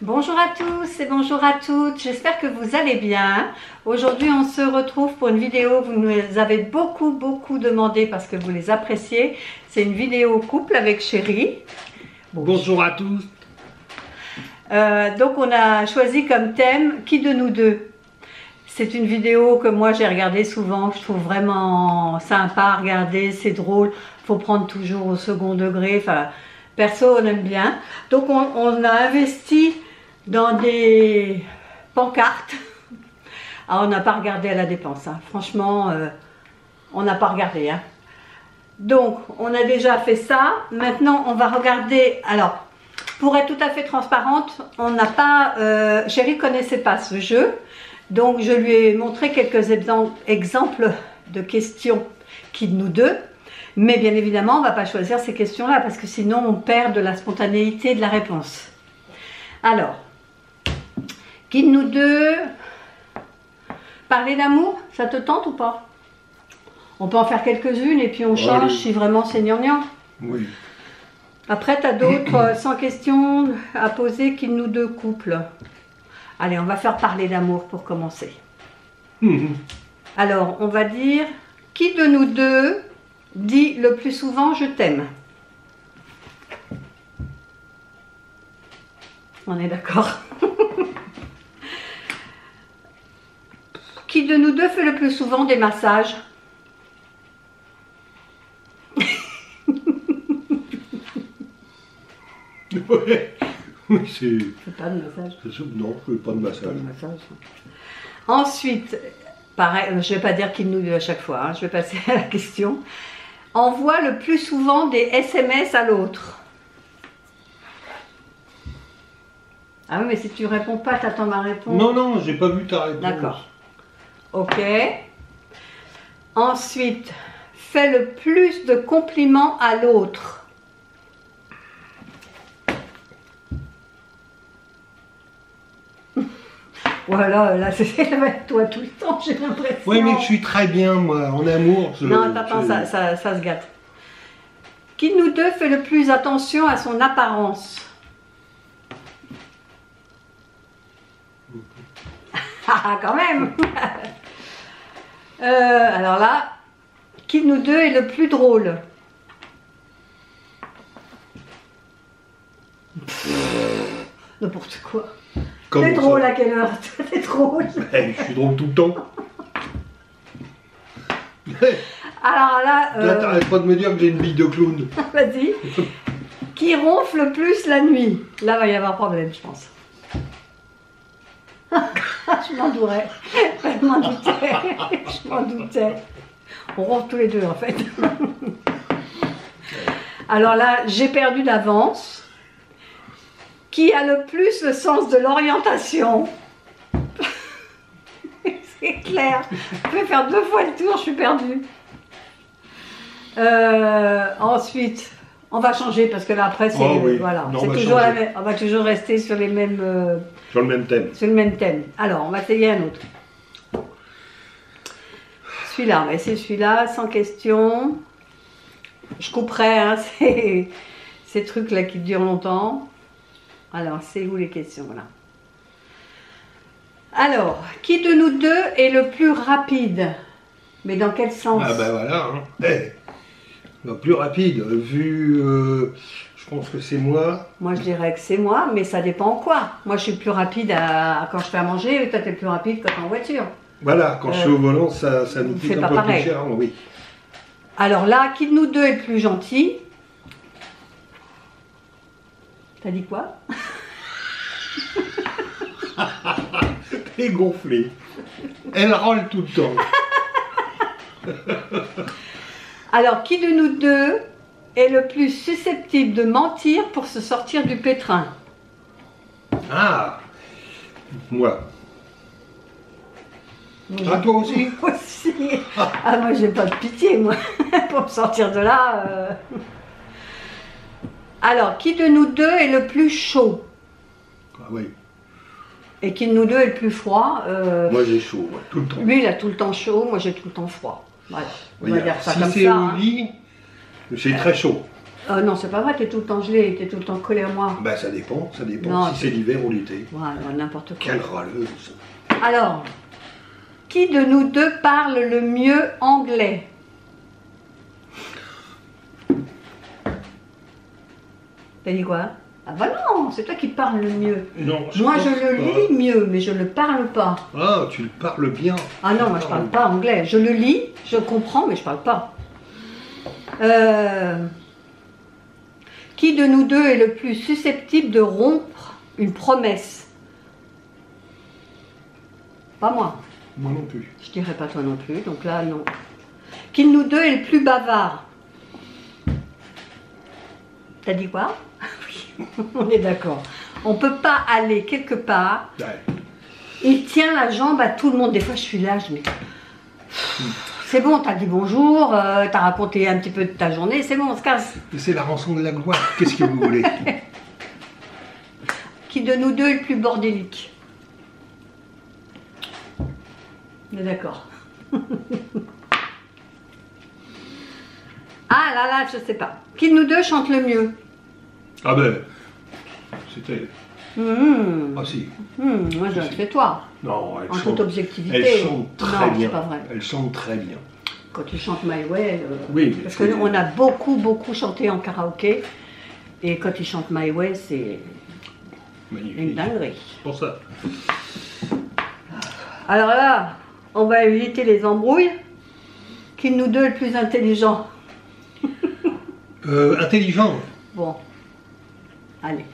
Bonjour à tous et bonjour à toutes, j'espère que vous allez bien. Aujourd'hui on se retrouve pour une vidéo, vous nous avez beaucoup demandé parce que vous les appréciez. C'est une vidéo couple avec Chéri. Bonjour à tous. Donc on a choisi comme thème, qui de nous deux? C'est une vidéo que moi j'ai regardée souvent, je trouve vraiment sympa à regarder, c'est drôle, faut prendre toujours au second degré, enfin perso on aime bien. Donc on a investi dans des pancartes. Ah, on n'a pas regardé à la dépense, hein. Franchement, on n'a pas regardé. Hein. Donc, on a déjà fait ça. Maintenant, on va regarder. Alors, pour être tout à fait transparente, on n'a pas. Chéri ne connaissait pas ce jeu. Donc, je lui ai montré quelques exemples de questions qui de nous deux. Mais bien évidemment, on ne va pas choisir ces questions-là parce que sinon, on perd de la spontanéité de la réponse. Alors. Qui de nous deux? Parler d'amour, ça te tente ou pas? On peut en faire quelques-unes et puis on change si vraiment c'est gnangnan. Oui. Après, tu as d'autres 100 questions à poser qui de nous deux couples. Allez, on va faire parler d'amour pour commencer. Alors, on va dire, qui de nous deux dit le plus souvent « je t'aime » ? On est d'accord. Qui de nous deux fait le plus souvent des massages? Ouais. Oui, c'est. Fais pas de massage. Non, je fais pas de massage. Ensuite, pareil, je ne vais pas dire qui de nous deux à chaque fois, hein, je vais passer à la question. Envoie le plus souvent des SMS à l'autre. Ah oui, mais si tu réponds pas, tu attends ma réponse. Non, j'ai pas vu ta réponse. D'accord. Ok. Ensuite, fais le plus de compliments à l'autre. Voilà, là c'est avec toi tout le temps, j'ai l'impression. Oui, mais je suis très bien, moi, en amour. Non, attends, ça se gâte. Qui de nous deux fait le plus attention à son apparence? Ah, quand même. Alors là, qui de nous deux est le plus drôle? N'importe quoi. T'es drôle à quelle heure? T'es drôle. Je suis drôle tout le temps. Alors là... Là, t'arrêtes pas de me dire que j'ai une bille de clown. Vas-y. Qui ronfle le plus la nuit? Là, va y avoir problème, je pense. Je m'en doutais. Je m'en doutais. Je m'en doutais. On ronfle tous les deux, en fait. Alors là, j'ai perdu d'avance. Qui a le plus le sens de l'orientation? C'est clair. Je vais faire 2 fois le tour, je suis perdue. Ensuite, on va changer parce que là après c'est voilà, c'est toujours la même, on va toujours rester sur les mêmes. Sur le même thème. Sur le même thème. Alors, on va essayer un autre. Celui-là, on va essayer celui-là, sans question. Je couperai, hein, ces trucs-là qui durent longtemps. Alors, c'est où les questions, voilà. Alors, qui de nous deux est le plus rapide? Mais dans quel sens? Ah ben voilà, hein. Le plus rapide, vu, je pense que c'est moi. Moi je dirais que c'est moi, mais ça dépend quoi. Moi je suis plus rapide quand je fais à manger, et toi t'es plus rapide quand t'es en voiture. Voilà, quand je suis au volant, ça nous coûte un peu plus cher, oui. Alors là, qui de nous deux est le plus gentil? T'as dit quoi? T'es gonflée. Elle rôle tout le temps. Alors, qui de nous deux est le plus susceptible de mentir pour se sortir du pétrin? Ah, moi. Ah, toi aussi? Moi aussi. Ah, moi j'ai pas de pitié, moi, pour me sortir de là. Alors, qui de nous deux est le plus chaud? Ah oui. Et qui de nous deux est le plus froid? Moi j'ai chaud, tout le temps. Lui il a tout le temps chaud, moi j'ai tout le temps froid. Voilà, on va dire ça si comme c'est ça. au lit, c'est très chaud. Non, c'est pas vrai, t'es tout le temps gelé, t'es tout le temps collé à moi. Ben ça dépend Non, si c'est l'hiver ou l'été. Voilà, n'importe quoi. Quelle râleuse. Alors, qui de nous deux parle le mieux anglais? T'as dit quoi? Ah bah non, c'est toi qui parles le mieux. Non, Moi je pense le pas. lis mieux, mais je le parle pas. Ah, tu le parles bien. Ah non, moi je parle pas anglais. Je le lis, je comprends, mais je parle pas. Qui de nous deux est le plus susceptible de rompre une promesse? Pas moi. Moi non plus. Je dirais pas toi non plus, donc là non. Qui de nous deux est le plus bavard? T'as dit quoi? Oui, on est d'accord. On peut pas aller quelque part. Ouais. Il tient la jambe à tout le monde. Des fois je suis là, je me dis, c'est bon, t'as dit bonjour, t'as raconté un petit peu de ta journée, c'est bon, on se casse. C'est la rançon de la gloire. Qu'est-ce que vous voulez? Qui de nous deux est le plus bordélique? On est d'accord. Ah là là, je sais pas. Qui de nous deux chante le mieux? Ah ben, c'était... Mmh. Ah si. Moi je c'est toi. Non, En toute objectivité. Elle chante très Non, bien. c'est pas vrai. Elle chante très bien. Quand tu chantes My Way, Oui, parce c'est- qu'on a beaucoup chanté en karaoké. Et quand il chante My Way, c'est une Magnifique. dinguerie. C'est pour ça. Alors là, on va éviter les embrouilles. Qui de nous deux est le plus intelligent? Intelligent. Bon, allez.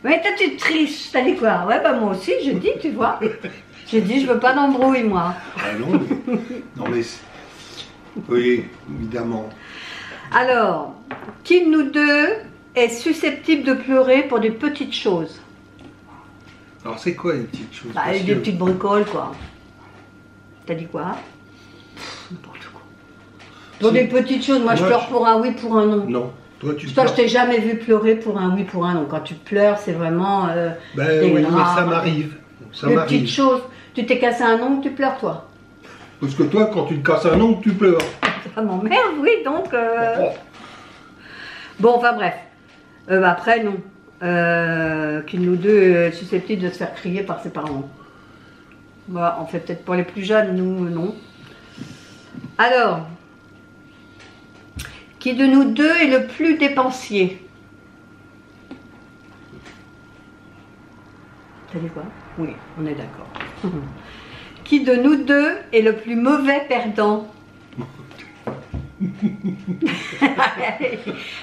Mais toi tu triches, t'as dit quoi? Ouais, bah moi aussi, je dis, tu vois. J'ai dit, je veux pas d'embrouille, moi. Ah non, mais... non, mais oui, évidemment. Alors, qui de nous deux est susceptible de pleurer pour des petites choses? Alors c'est quoi les petites choses? Bah, Parce des que- petites bricoles, quoi. T'as dit quoi? N'importe quoi. Pour Si. des petites choses, moi je Moi, pleure je- pour un oui, pour un non. Non. Toi tu Toi, je pleures. t'ai jamais vu pleurer pour un oui, pour un non. Quand tu pleures, c'est vraiment Ben des oui, mais drames, ça m'arrive. Ça des m'arrive. petites choses. Tu t'es cassé un ongle, tu pleures, toi. Parce que toi, quand tu te casses un ongle, tu pleures. Ça m'emmerde, oui, donc... Oh. Bon, enfin bref. Après, non. Qui de nous deux est susceptible de se faire crier par ses parents. Bah, on fait peut-être pour les plus jeunes, nous, non. Alors, qui de nous deux est le plus dépensier? T'as dit quoi? Oui, on est d'accord. Qui de nous deux est le plus mauvais perdant?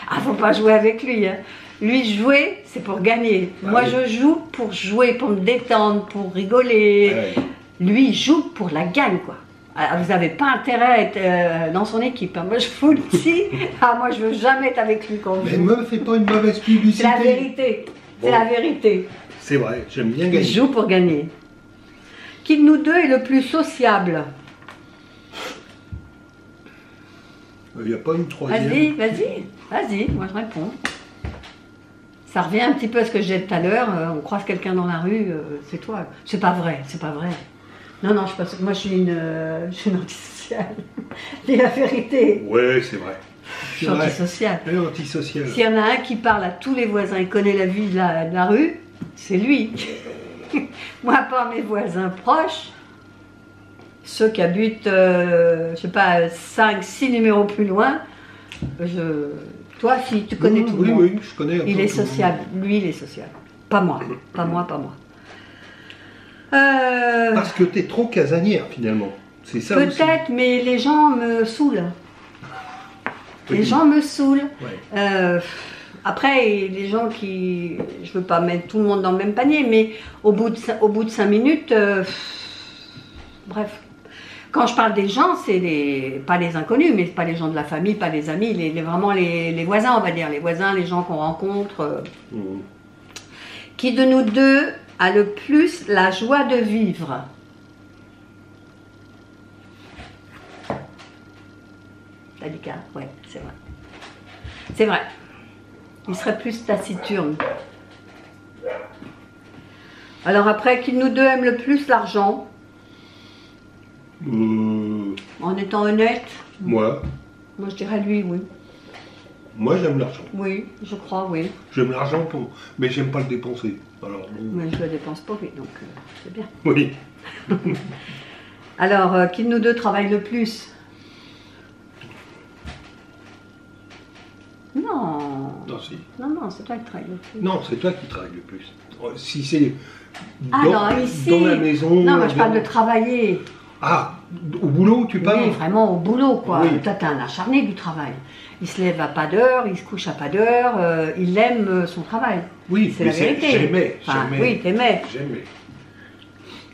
Ah, faut pas jouer avec lui, hein. Lui, jouer, c'est pour gagner. Ah Moi, oui. je joue pour jouer, pour me détendre, pour rigoler. Ouais. Lui, il joue pour la gagne, quoi. Ah, vous n'avez pas intérêt à être dans son équipe, hein. Moi, je vous le dis. Ah, moi, je veux jamais être avec lui quand on Mais joue. me fais pas une mauvaise C'est publicité. la vérité. C'est Bon. la vérité. C'est vrai, j'aime bien Il gagner. joue pour gagner. Qui de nous deux est le plus sociable? Il n'y a pas une troisième. Vas-y, moi je réponds. Ça revient un petit peu à ce que je disais tout à l'heure, on croise quelqu'un dans la rue, c'est toi. C'est pas vrai, c'est pas vrai. Non, je suis pas, moi je suis une antisociale. C'est la vérité. Ouais, c'est vrai. Je suis C'est vrai. antisociale. Elle est antisociale. S'il y en a un qui parle à tous les voisins, il connaît la vie de la rue, c'est lui. Moi, à part mes voisins proches, ceux qui habitent, je sais pas, 5, 6 numéros plus loin, toi, si tu connais tout le Oui, monde. oui, je connais un peu Il est tout le monde. sociable, lui il est sociable. Pas moi, pas moi. Parce que t'es trop casanière finalement. C'est ça aussi. Peut-être, mais les gens me saoulent. Les gens me saoulent. Ouais. Après, les gens qui... Je veux pas mettre tout le monde dans le même panier, mais au bout de 5 minutes... bref. Quand je parle des gens, c'est pas les inconnus, mais pas les gens de la famille, pas les amis, vraiment les voisins, on va dire. Les voisins, les gens qu'on rencontre. Mmh. Qui de nous deux a le plus la joie de vivre? T'as dit qu'un? Ouais, c'est vrai. C'est vrai. Il serait plus taciturne. Alors après, qui de nous deux aime le plus l'argent? En étant honnête, Moi. moi je dirais lui, oui. Moi, j'aime l'argent. Oui, je crois, oui. J'aime l'argent, mais j'aime pas le dépenser. Alors, bon. Mais je le dépense pas, oui, donc c'est bien. Oui. Alors, qui de nous deux travaille le plus? Non. Non, si. Non, c'est toi qui travaille le plus. Non, c'est toi qui travailles le plus. Si c'est Ah dans, non, ici. dans la maison... Non, moi je parle de travailler. Ah, au boulot, tu parles? Oui, vraiment au boulot, quoi. Oui. Toi, t'es un acharné du travail. Il se lève à pas d'heure, il se couche à pas d'heure, il aime son travail. Oui, c'est la vérité. J'aimais. Oui, t'aimais. J'aimais.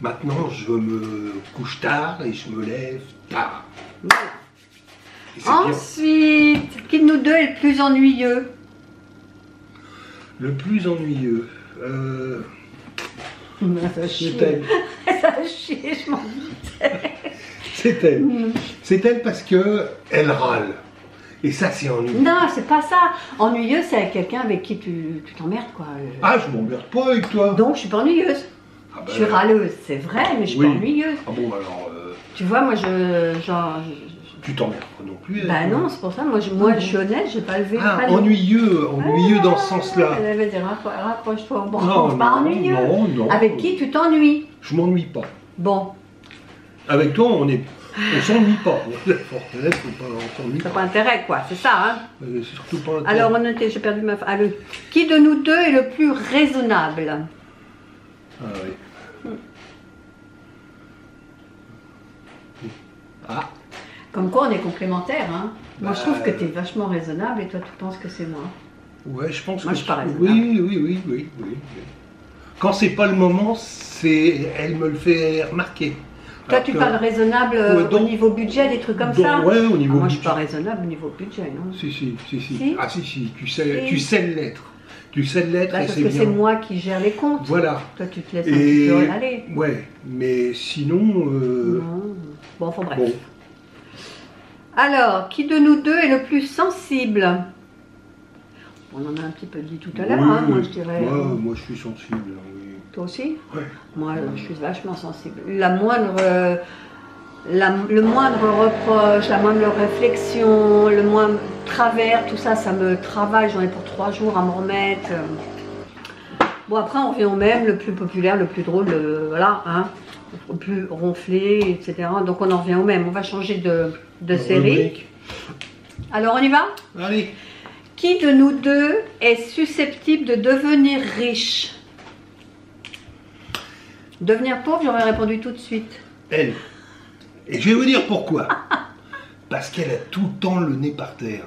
Maintenant, je me couche tard et je me lève tard. Voilà. Et c'est bien. Ensuite, qui de nous deux est le plus ennuyeux? Le plus ennuyeux... Ça va chier. c'est elle. Ça va chier, je m'en doutais. C'est elle. C'est elle parce que elle râle. Et ça, c'est ennuyeux. Non, c'est pas ça. Ennuyeux, c'est avec quelqu'un avec qui tu t'emmerdes, quoi. Ah, je m'emmerde pas avec toi. Donc, je suis pas ennuyeuse. Ah ben, Je suis râleuse, c'est vrai, mais je suis oui. pas ennuyeuse. Ah bon, alors... Tu vois, moi, tu t'emmerdes pas non plus. Bah non, c'est pour ça. Moi, je suis honnête, j'ai pas levé le Ah, panneau. ennuyeux dans ce sens-là. Elle avait dit, rapproche-toi. Bon, Non, pas non, ennuyeux. non. Avec qui tu t'ennuies? Je m'ennuie pas. Bon, Avec toi, on s'ennuie pas. On s'ennuie t'as pas. pas intérêt, quoi, c'est ça, hein. C'est surtout pas intérêt. Alors, on était, j'ai perdu ma... Qui de nous deux est le plus raisonnable? Ah oui. Ah. Comme quoi, on est complémentaires, hein. Moi, je Bah, trouve que tu es vachement raisonnable et toi, tu penses que c'est moi. Ouais, je pense Moi, que... je suis pas raisonnable. Oui. Quand c'est pas le moment, elle me le fait remarquer. Toi, Alors tu que- parles raisonnable Ouais, au niveau budget, des trucs comme ça? Ouais, au niveau Moi, je suis budget. pas raisonnable au niveau budget, non? Si. Si. Ah si, tu Si. sais l'être. Tu sais l'être Bah, et parce c'est que bien. c'est moi qui gère les comptes. Voilà. Toi, tu te laisses un petit peu aller. Ouais, mais sinon... Non. Bon, enfin bref. Bon, Alors, qui de nous deux est le plus sensible? On en a un petit peu dit tout à l'heure, oui, hein, moi oui. je dirais. Moi, je suis sensible, oui. Toi aussi? Ouais. Moi, je suis vachement sensible. Le moindre reproche, la moindre réflexion, le moindre travers, tout ça, ça me travaille. J'en ai pour 3 jours à me remettre. Bon, après, on revient au même, le plus populaire, le plus drôle, voilà, hein, le plus ronflé, etc. Donc, on en revient au même. On va changer de série. Rubrique. Alors, on y va? Allez. Qui de nous deux est susceptible de devenir riche? Devenir pauvre, j'aurais répondu tout de suite. Elle. Et je vais vous dire pourquoi. Parce qu'elle a tout le temps le nez par terre.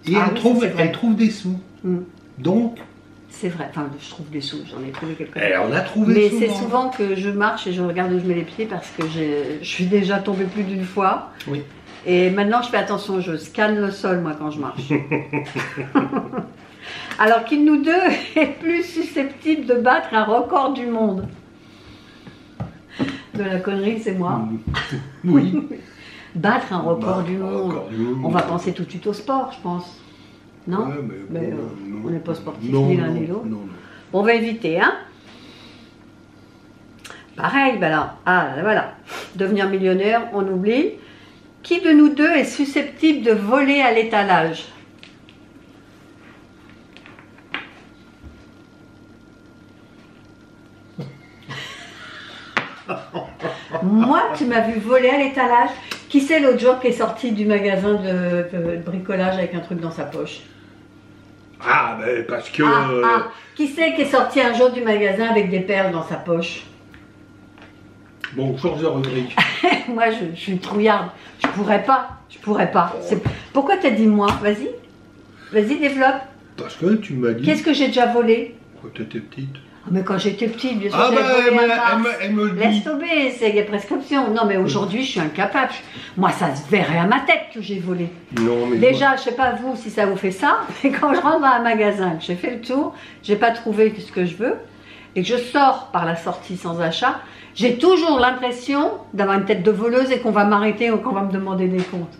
Et Ah elle, oui, trouve, ça, c'est vrai. elle trouve des sous. Mm. Donc, C'est vrai, enfin je trouve des sous, j'en ai trouvé quelques-uns. elle en a trouvé Mais souvent. c'est souvent que je marche et je regarde où je mets les pieds parce que je suis déjà tombée plus d'une fois. Oui. Et maintenant je fais attention, je scanne le sol moi quand je marche. Alors qui de nous deux est plus susceptible de battre un record du monde? De la connerie, c'est moi. Oui. Battre un record Bah, du monde. record du monde. On va penser tout de suite au sport, je pense. Non? Ouais, Mais, bon, non. on n'est pas sportif Non, ni l'un non, ni l'autre. non. Bon, on va éviter, hein? Pareil, ben là, voilà. Devenir millionnaire, on oublie. Qui de nous deux est susceptible de voler à l'étalage? Moi, tu m'as vu voler à l'étalage. Qui c'est l'autre jour qui est sorti du magasin de bricolage avec un truc dans sa poche? Ah, ben parce que... Qui c'est qui est sorti un jour du magasin avec des perles dans sa poche? Bon, change de rubrique. Moi, je suis trouillarde. Je pourrais pas. Pourquoi t'as dit moi? Vas-y. Vas-y, développe. Parce que tu m'as dit... Qu'est-ce que j'ai déjà volé? Quand t'étais petite. Ah, mais quand j'étais petite, bien sûr, Ah, j'avais volé un bah, Mars. elle me dit... Laisse tomber, il y a prescription. Non, mais aujourd'hui, je suis incapable. Moi, ça se verrait à ma tête que j'ai volé. Non, mais... Déjà, je sais pas vous si ça vous fait ça, mais quand je rentre dans un magasin, que j'ai fait le tour, j'ai pas trouvé ce que je veux, et que je sors par la sortie sans achat, j'ai toujours l'impression d'avoir une tête de voleuse et qu'on va m'arrêter ou qu'on va me demander des comptes.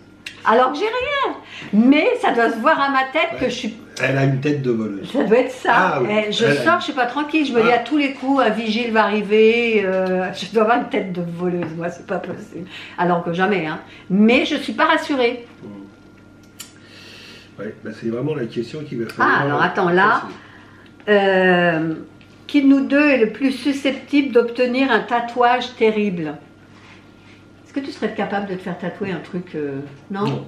Alors que j'ai rien. Mais ça doit se voir à ma tête que je suis... Elle a une tête de voleuse. Ça doit être ça. Ah oui. Et je Elle sors, a- je suis pas tranquille. Je me dis à tous les coups, un vigile va arriver. Je dois avoir une tête de voleuse. Moi, c'est pas possible. Alors que jamais. Hein. Mais je suis pas rassurée. Ouais, bah c'est vraiment la question qui va falloir... Ah, alors attends, là, qui de nous deux est le plus susceptible d'obtenir un tatouage terrible? Est-ce que tu serais capable de te faire tatouer un truc non? Non.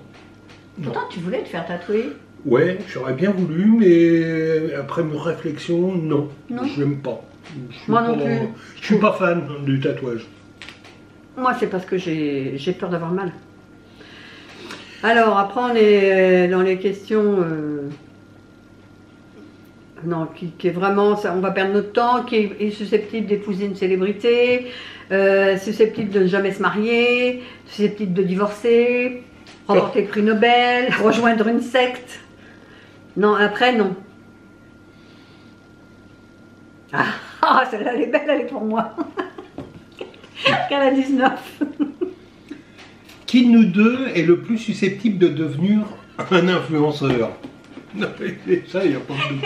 Pourtant, tu voulais te faire tatouer. Ouais, j'aurais bien voulu, mais après mes réflexions, non. Non. Je l'aime pas. Moi non plus. Je suis pas fan du tatouage. Moi, c'est parce que j'ai peur d'avoir mal. Alors, après, on est dans les questions... non, qui est vraiment... On va perdre notre temps, qui est susceptible d'épouser une célébrité, susceptible de ne jamais se marier, susceptible de divorcer, remporter le prix Nobel, rejoindre une secte. Non, après, non. Ah, celle-là, elle est belle, elle est pour moi. Qu'elle a 19. Qui de nous deux est le plus susceptible de devenir un influenceur? Non, mais ça, il n'y a pas de doute.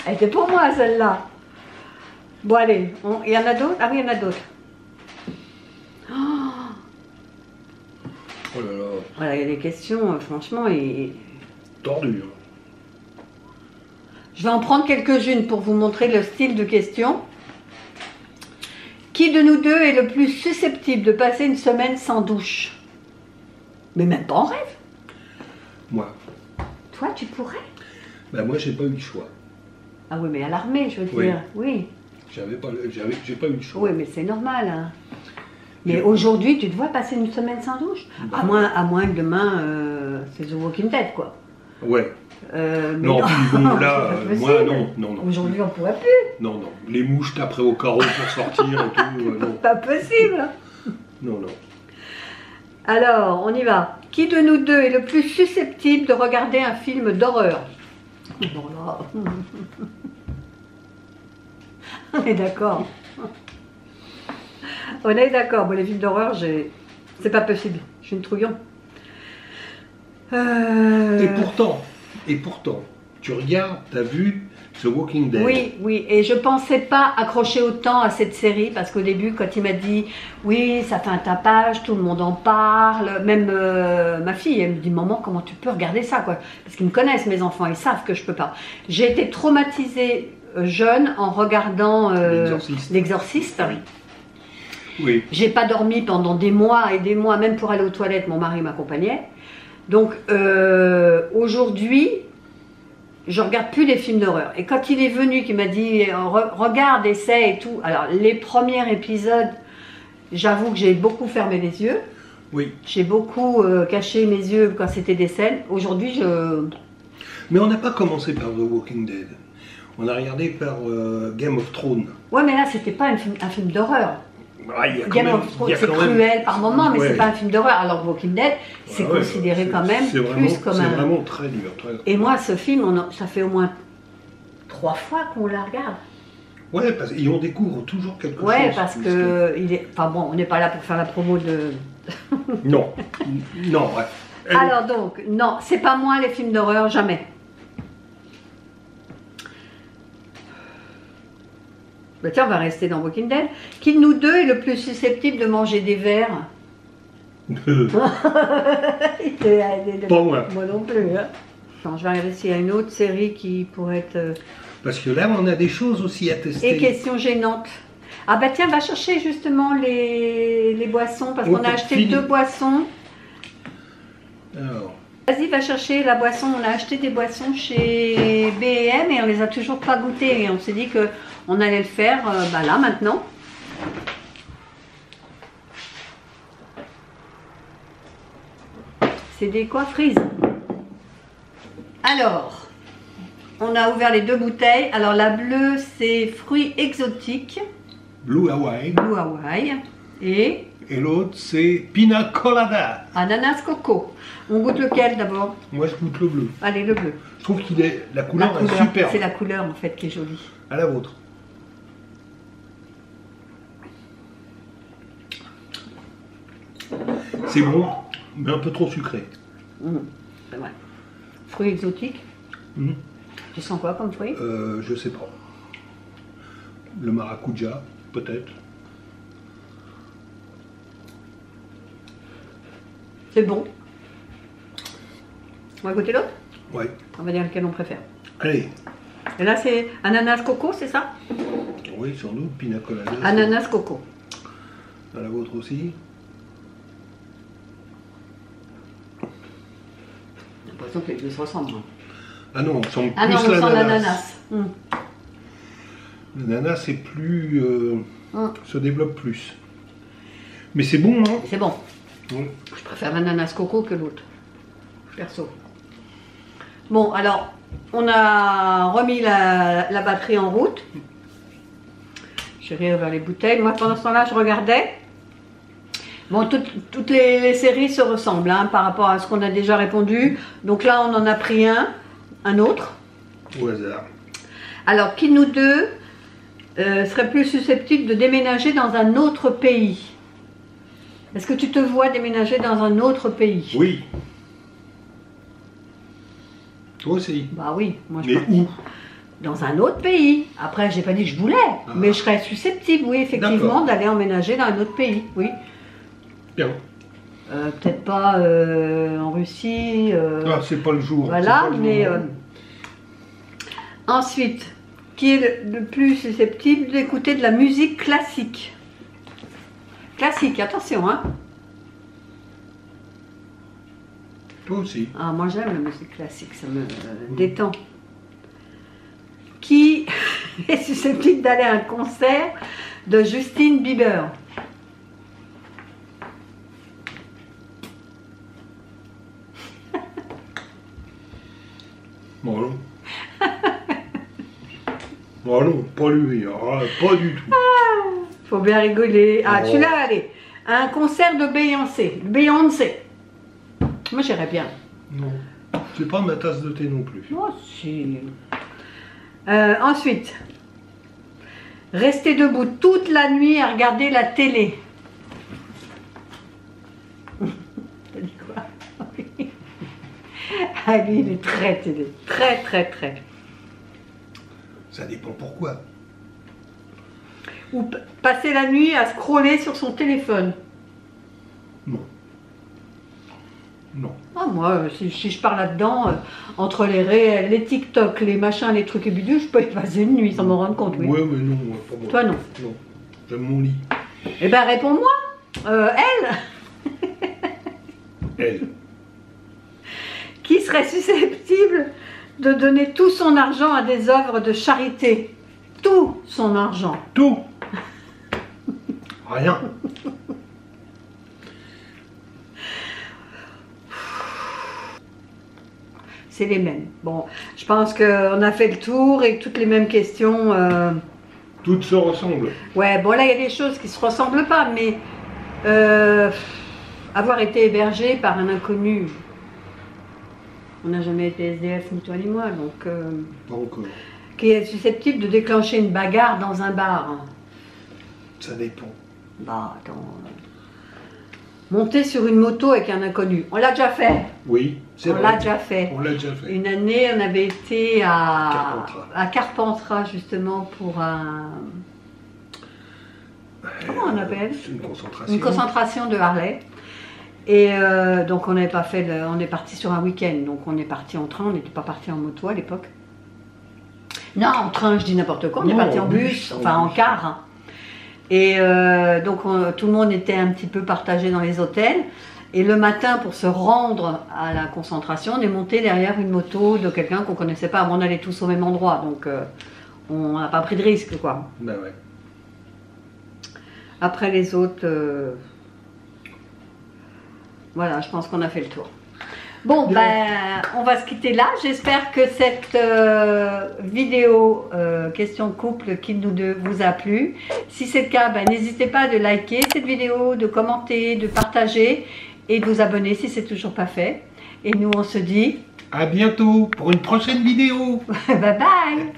Elle était pour moi, celle-là. Bon, allez, il y en a d'autres? Ah oui, il y en a d'autres. Oh là là, Voilà, il y a des questions, franchement, et... tordu. Je vais en prendre quelques-unes pour vous montrer le style de question. Qui de nous deux est le plus susceptible de passer une semaine sans douche? Mais même pas en rêve. Moi. Toi, tu pourrais? Ben moi, j'ai pas eu le choix. Ah oui, mais à l'armée, je veux Oui. dire. Oui. J'ai pas eu le choix. Oui, mais c'est normal. Hein. Mais aujourd'hui, tu te vois passer une semaine sans douche? Bah, à moins que demain, c'est The Walking Dead, quoi. Ouais. Mais Non, puis bon, là, c'est pas moi, possible. non. Aujourd'hui, on pourrait plus. Non. Les mouches taperaient au carreau pour sortir et tout, non. Pas possible. Non. Alors, on y va. Qui de nous deux est le plus susceptible de regarder un film d'horreur? Bon là. On est d'accord. On est d'accord. Bon, les films d'horreur, c'est pas possible. Je suis une trouillon. Et pourtant, tu regardes, t'as vu The Walking Dead. Oui, et je pensais pas accrocher autant à cette série parce qu'au début, quand il m'a dit oui, ça fait un tapage, tout le monde en parle, même ma fille, elle me dit maman, comment tu peux regarder ça quoi? Parce qu'ils me connaissent, mes enfants, ils savent que je peux pas. J'ai été traumatisée jeune en regardant L'Exorciste. Oui. J'ai pas dormi pendant des mois et des mois, même pour aller aux toilettes, mon mari m'accompagnait. Donc aujourd'hui, je regarde plus les films d'horreur. Et quand il est venu, qui m'a dit regarde, essaie et tout. Alors les premiers épisodes, j'avoue que j'ai beaucoup fermé les yeux. Oui. J'ai beaucoup caché mes yeux quand c'était des scènes. Aujourd'hui, Mais on n'a pas commencé par The Walking Dead. On a regardé par Game of Thrones. Ouais, mais là, c'était pas un film d'horreur. Ah, Game of Thrones, c'est cruel par moment, mais ouais. c'est pas un film d'horreur. Alors Walking Dead, c'est considéré quand même plus comme un... C'est vraiment très dur. Et moi, ce film, ça fait au moins 3 fois qu'on la regarde. Ouais, parce qu'on découvre toujours quelque chose. Ouais, parce que il est... Enfin bon, on n'est pas là pour faire la promo de... Non, ouais. Alors donc, non, c'est pas moi les films d'horreur, jamais. Bah tiens, on va rester dans Walking Dead. Qui de nous deux est le plus susceptible de manger des vers? Pas moi. Moi non plus. Hein. Non, je vais regarder s'il y a une autre série qui pourrait être... Parce que là, on a des choses aussi à tester. Et questions gênantes. Ah bah tiens, va chercher justement les boissons, parce qu'on a acheté 2 boissons. Alors. Vas-y, va chercher la boisson. On a acheté des boissons chez B&M et on les a toujours pas goûtées. Et on s'est dit qu'on allait le faire là, maintenant. C'est des quoi? Frises. Alors, on a ouvert les 2 bouteilles. Alors la bleue, c'est fruits exotiques. Blue Hawaii. Blue Hawaii. Et l'autre, c'est Pina Colada. ananas coco. On goûte lequel d'abord? Moi, je goûte le bleu. Allez, le bleu. Je trouve qu'il est... La couleur est super. C'est la couleur, en fait, qui est jolie. À la vôtre. C'est bon, mais un peu trop sucré. C'est vrai. Fruits exotiques. Tu sens quoi comme fruit? Je sais pas. Le maracuja, peut-être. C'est bon. On va goûter l'autre? Ouais. On va dire lequel on préfère. Allez. Et là, c'est ananas coco, c'est ça? Oui, sans doute, pina colada. Ananas coco. À la vôtre aussi. J'ai l'impression que les deux se ressemblent. Hein. Ah non, on sent plus Ah non, on sent l'ananas. l'ananas. L'ananas, c'est plus... se développe plus. Mais c'est bon, hein? C'est bon. Ouais. Je préfère l'ananas coco que l'autre. Perso. Bon, alors, on a remis la batterie en route. J'ai réouvert les bouteilles. Moi, pendant ce temps-là, je regardais. Bon, toutes les séries se ressemblent hein, par rapport à ce qu'on a déjà répondu. Donc là, on en a pris un autre. Au hasard. Alors, qui nous deux serait plus susceptible de déménager dans un autre pays? Est-ce que tu te vois déménager dans un autre pays? Oui. Toi aussi. Bah oui, moi je Mais pense. où? Dans un autre pays. Après, j'ai pas dit que je voulais, mais je serais susceptible, oui, effectivement, d'aller emménager dans un autre pays, oui. Bien. Peut-être pas en Russie. Ah, c'est pas le jour. Voilà, c'est pas le mais moment. ensuite, qui est le plus susceptible d'écouter de la musique classique? Classique, attention, hein. Toi aussi. Ah, moi j'aime la musique classique, ça me détend. Qui est susceptible d'aller à un concert de Justin Bieber? Bon, non. Bon, non, pas lui. Ah, pas du tout. Faut bien rigoler. Ah, Oh. tu l'as, allez. À un concert de Beyoncé. Beyoncé. Moi j'irais bien. Non. C'est pas ma tasse de thé non plus. Moi si. Ensuite, rester debout toute la nuit à regarder la télé. T'as dit quoi? Ah lui, il est très télé. Très, très, très. Ça dépend pourquoi. Ou passer la nuit à scroller sur son téléphone. Non. Non. Ah, moi, si je pars là-dedans, entre les TikTok, les machins, les trucs et bidules, je peux y passer une nuit sans me rendre compte, oui. Ouais, mais non, moi, pas moi. Toi, non. Non. J'aime mon lit. Eh ben, réponds-moi. Elle Elle. qui serait susceptible de donner tout son argent à des œuvres de charité? Tout son argent. Tout. Rien. C'est les mêmes. Bon, je pense qu'on a fait le tour et toutes les mêmes questions. Toutes se ressemblent. Ouais, bon là il y a des choses qui se ressemblent pas, mais avoir été hébergé par un inconnu, on n'a jamais été SDF ni toi ni moi, donc Pas encore. qui est susceptible de déclencher une bagarre dans un bar. Ça dépend. Bah attends, monter sur une moto avec un inconnu, on l'a déjà fait. Oui, c'est On vrai. l'a déjà fait. On l'a déjà fait. Une année, on avait été Carpentras. à Carpentras justement pour un. Comment on appelle? C'est une concentration. Une concentration de Harley. Et donc on n'avait pas fait, on est parti sur un week-end, donc on est parti en train, on n'était pas parti en moto à l'époque. Non, en train, je dis n'importe quoi, on est Non, parti en en bus, bus, enfin en en bus. car. Hein. Et donc tout le monde était un petit peu partagé dans les hôtels. Et le matin, pour se rendre à la concentration, on est monté derrière une moto de quelqu'un qu'on connaissait pas. On allait tous au même endroit, donc on n'a pas pris de risque, quoi. Bah ouais. Après les autres, voilà, je pense qu'on a fait le tour. Bon, Bien. ben, on va se quitter là. J'espère que cette vidéo question couple qui nous deux vous a plu. Si c'est le cas, ben, n'hésitez pas de liker cette vidéo, de commenter, de partager et de vous abonner si c'est toujours pas fait. Et nous, on se dit À bientôt pour une prochaine vidéo. bye bye.